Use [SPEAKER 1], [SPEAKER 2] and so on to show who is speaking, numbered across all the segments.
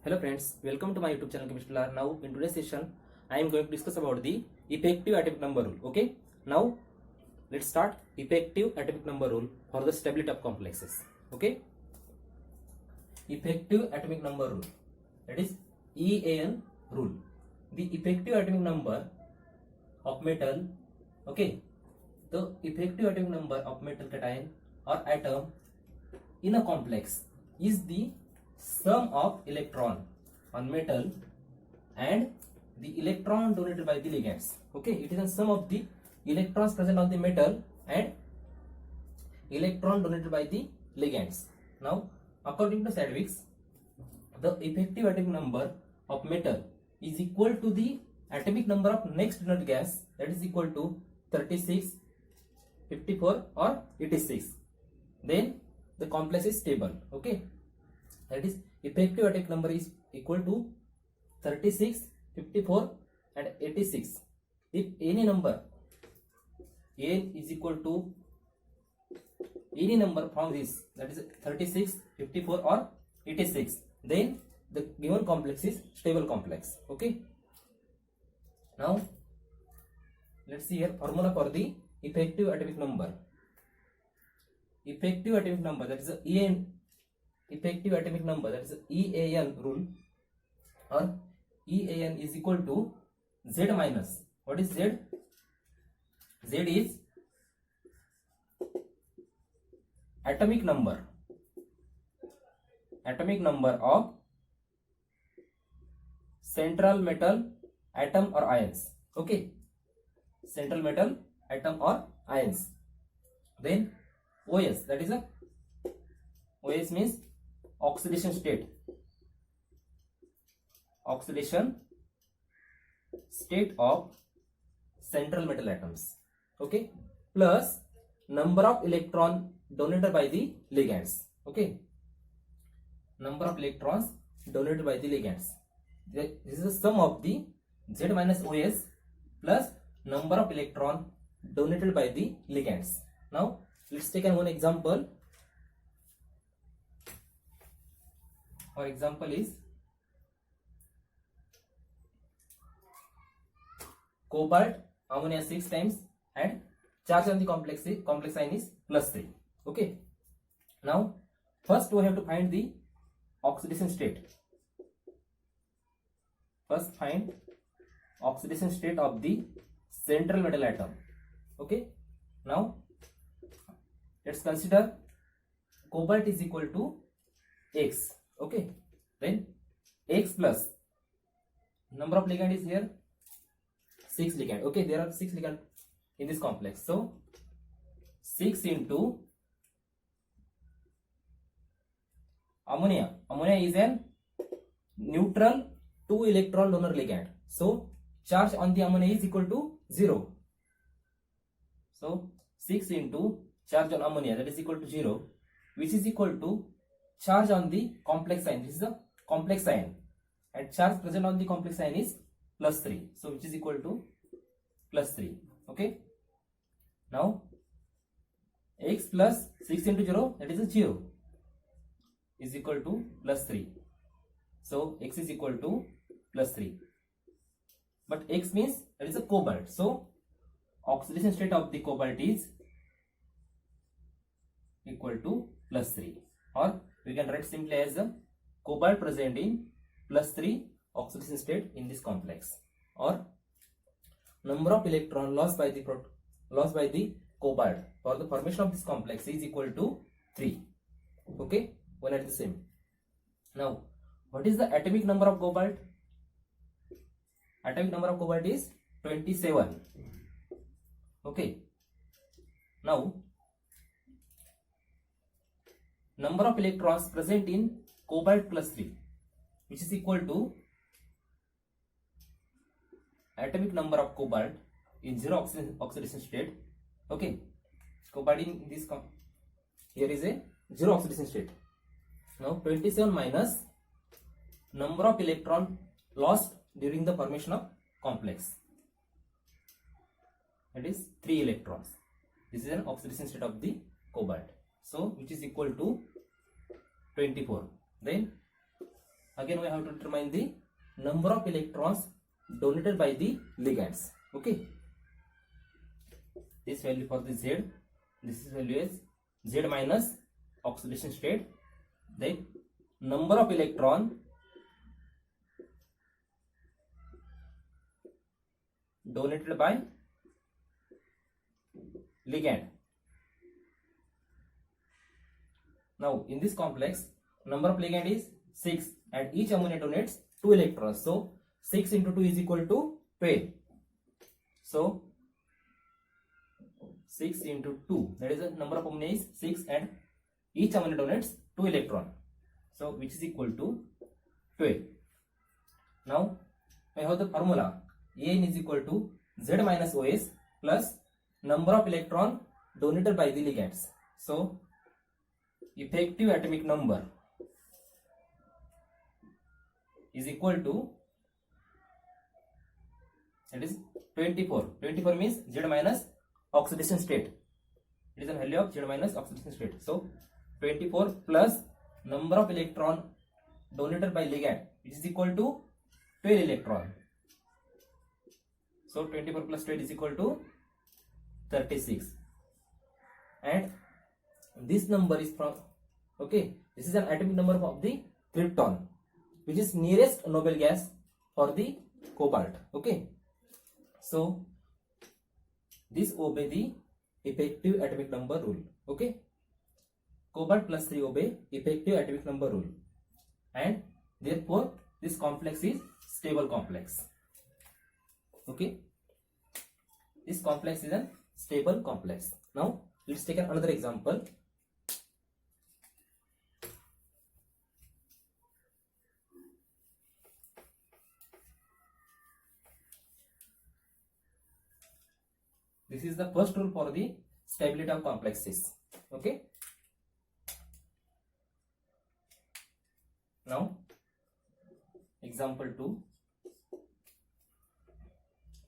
[SPEAKER 1] Hello friends, welcome to my YouTube channel Chemistry Lab. Now in today's session, I am going to discuss about the effective atomic number rule. Okay, now let's start effective atomic number rule for the stability of complexes. Okay, effective atomic number rule, that is EAN rule. The effective atomic number of metal, okay, the effective atomic number of metal cation or atom in a complex is the sum of electron on metal and the electron donated by the ligands. Okay, it is the sum of the electrons present on the metal and electron donated by the ligands. Now, according to Sadwick's, the effective atomic number of metal is equal to the atomic number of next donor gas, that is equal to 36, 54 or 86. Then the complex is stable. Okay, that is effective atomic number is equal to 36, 54 and 86. If any number n is equal to any number from this, that is 36, 54 or 86, then the given complex is stable complex. Okay, now let's see here formula for the effective atomic number. Effective atomic number, that is EAN, effective atomic number, that is EAN rule, or EAN is equal to Z minus, what is Z? Z is atomic number of central metal atom or ions. Okay, central metal atom or ions. Then OS, that is OS means oxidation state of central metal atoms. Okay, plus number of electron donated by the ligands. Okay, number of electrons donated by the ligands. This is the sum of the Z minus OS plus number of electron donated by the ligands. Now let's take one example. Our example is cobalt, ammonia 6 times and charge on the complex sign is +3. Okay, now first we have to find the oxidation state. First find oxidation state of the central metal atom. Okay, now let's consider cobalt is equal to X. Okay, then X plus number of ligand is here 6 ligand. Okay, there are 6 ligand in this complex, so 6 into ammonia is an neutral 2 electron donor ligand, so charge on the ammonia is equal to 0. So 6 into charge on ammonia, that is equal to 0, which is equal to charge on the complex sign. This is the complex sign and charge present on the complex sign is +3, so which is equal to +3. Okay, now X plus 6 into 0, that is a 0, is equal to +3, so X is equal to +3, but X means that is a cobalt, so oxidation state of the cobalt is equal to +3, or we can write simply as a cobalt present in +3 oxidation state in this complex, or number of electron lost by the cobalt for the formation of this complex is equal to 3. Okay, one at the same. Now what is the atomic number of cobalt? Atomic number of cobalt is 27. Okay, now number of electrons present in cobalt +3, which is equal to atomic number of cobalt in 0 oxidation state. Okay, cobalt in this here is a 0 oxidation state. Now 27 minus number of electron lost during the formation of complex, that is 3 electrons. This is an oxidation state of the cobalt, so which is equal to 24. Then Again we have to determine the number of electrons donated by the ligands. Okay, this value for the Z, this is value is Z minus oxidation state, then number of electron donated by ligand. Now in this complex, number of ligand is 6 and each ammonia donates 2 electrons. So 6 into 2 is equal to 12. So 6 into 2, that is the number of ammonia is 6 and each ammonia donates 2 electron. So which is equal to 12. Now I have the formula An is equal to Z minus OS plus number of electron donated by the ligands. So effective atomic number is equal to, it is 24. 24 means Z minus oxidation state. It is a value of Z minus oxidation state. So 24 plus number of electron donated by ligand, it is equal to 12 electron. So 24 plus 12 is equal to 36. And this number is from, okay, this is an atomic number of the krypton, which is nearest noble gas for the cobalt. Okay, so this obey the effective atomic number rule. Okay, cobalt plus 3 obey effective atomic number rule, and therefore this complex is stable complex. Okay, this complex is a stable complex. Now let's take another example. This is the first rule for the stability of complexes. Okay, now example 2.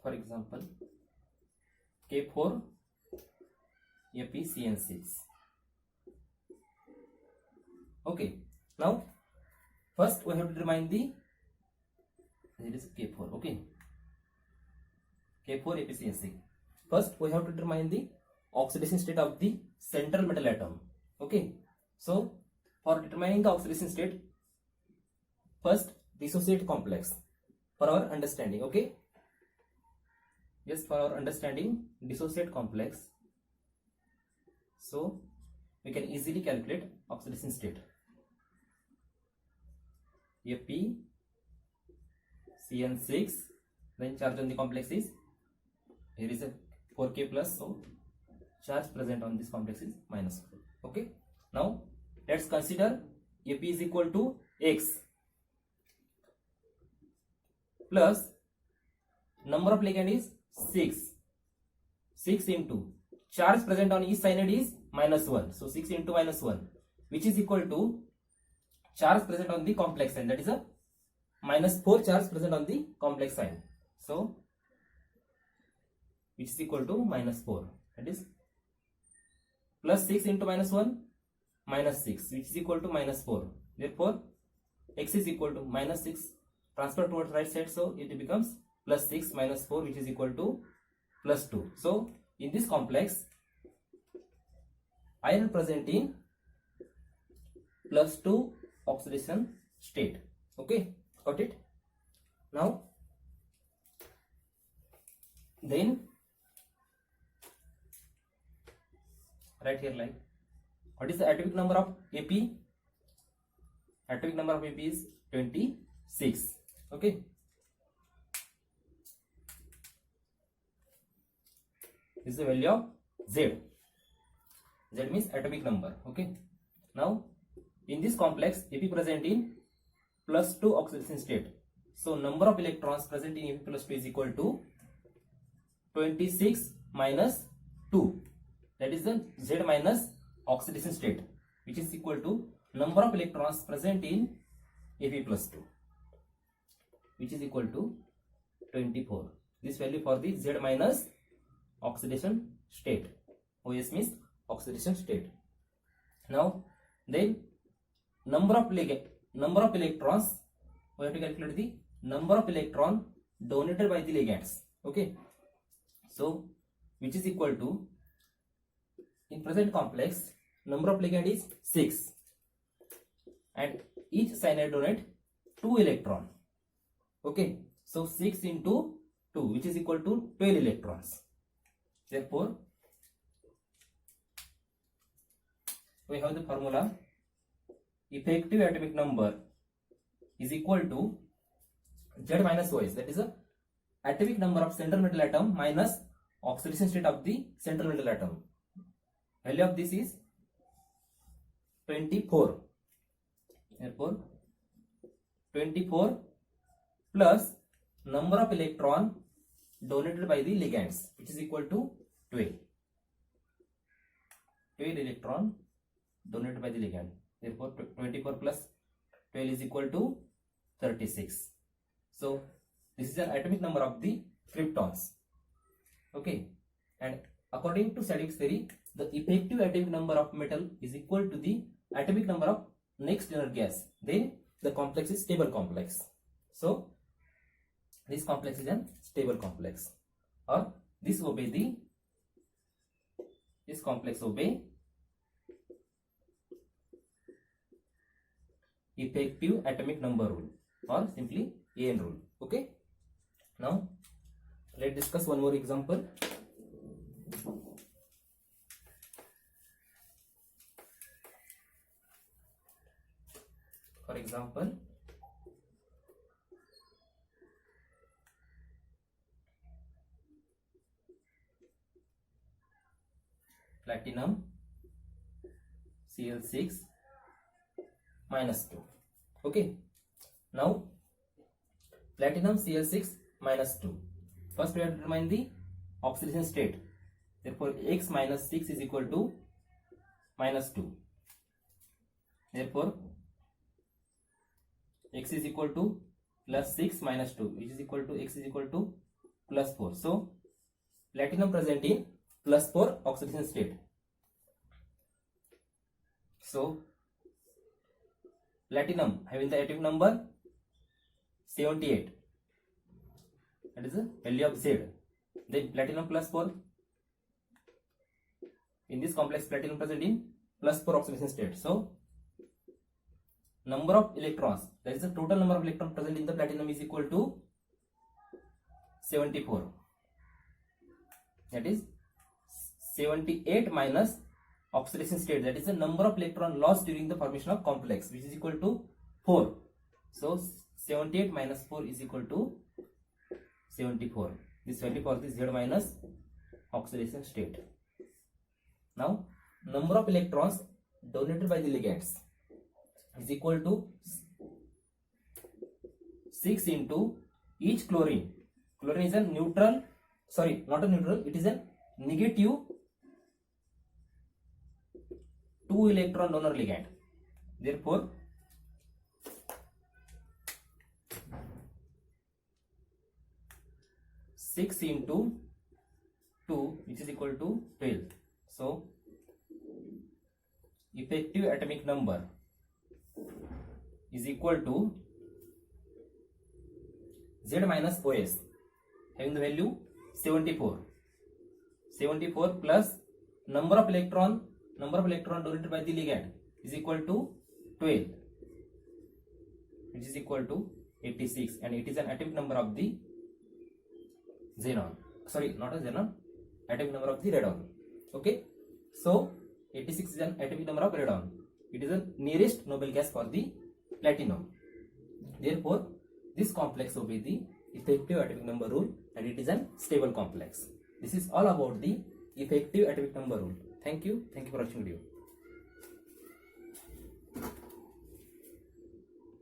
[SPEAKER 1] For example, K4 FeCN6. Okay, now first we have to determine the, it is K4. Okay, K4 FeCN6. First we have to determine the oxidation state of the central metal atom. Okay, so for determining the oxidation state, first dissociate complex for our understanding. Okay, yes, for our understanding, dissociate complex, so we can easily calculate oxidation state. FeCN6, then charge on the complex is, here is a 4K plus, so charge present on this complex is minus 4. Okay, now let's consider Fe is equal to X plus number of ligand is 6. 6 into charge present on each cyanide is minus 1. So 6 into minus 1, which is equal to charge present on the complex sign, that is a minus 4 charge present on the complex sign. So which is equal to minus 4, that is plus 6 into minus 1, minus 6, which is equal to minus 4. Therefore X is equal to minus 6 transfer towards right side, so it becomes plus 6 minus 4, which is equal to plus 2. So in this complex, iron present in plus 2 oxidation state. Okay, got it? Now then right here, like, what is the atomic number of Ap? Atomic number of Ap is 26. Okay, this is the value of Z. Z means atomic number. Okay, now in this complex, Ap present in plus 2 oxidation state, so number of electrons present in Ap plus 2 is equal to 26 minus 2, that is the Z minus oxidation state, which is equal to number of electrons present in Ap plus 2, which is equal to 24. This value for the Z minus oxidation state. OS means oxidation state. Now then number of electrons we have to calculate the number of electron donated by the ligands. Okay, so which is equal to, in present complex, number of ligand is 6 and each cyanide donate 2 electron. Okay, so 6 into 2, which is equal to 12 electrons. Therefore, we have the formula effective atomic number is equal to Z minus OH, that is a atomic number of central metal atom minus oxidation state of the central metal atom. Value of this is 24. Therefore, 24 plus number of electron donated by the ligands, which is equal to 12. 12 electron donated by the ligand. Therefore, 24 plus 12 is equal to 36. So, this is an atomic number of the kryptons. Okay, and according to Chadwick's theory, the effective atomic number of metal is equal to the atomic number of next inert gas. Then the complex is stable complex. So, this complex is a stable complex, or this complex obey effective atomic number rule, or simply AN rule. Okay, now let's discuss one more example. For example, platinum Cl6 minus 2. Okay, now platinum Cl6 minus 2. First we have to determine the oxidation state. Therefore, X minus 6 is equal to minus 2. Therefore, X is equal to plus 6 minus 2, which is equal to X is equal to plus 4. So, platinum present in plus 4 oxidation state. So, platinum having the atomic number 78, that is the value of Z. Then platinum plus 4, in this complex platinum present in plus 4 oxidation state. So, number of electrons, that is the total number of electrons present in the platinum, is equal to 74. That is 78 minus oxidation state, that is the number of electron lost during the formation of complex, which is equal to 4. So 78 minus 4 is equal to 74. This value for the Z minus oxidation state. Now, number of electrons donated by the ligands is equal to 6 into each chlorine. Chlorine is a neutral, sorry, not a neutral, it is a negative 2 electron donor ligand. Therefore, six into 2, which is equal to 12. So, effective atomic number is equal to Z minus OS, having the value 74. 74 plus number of electron donated by the ligand is equal to 12, which is equal to 86, and it is an atomic number of the xenon. Sorry, not a xenon, atomic number of the radon. Okay, so 86 is an atomic number of radon. It is the nearest noble gas for the platinum. Therefore, this complex obeys the effective atomic number rule, and it is a stable complex. This is all about the effective atomic number rule. Thank you for watching video.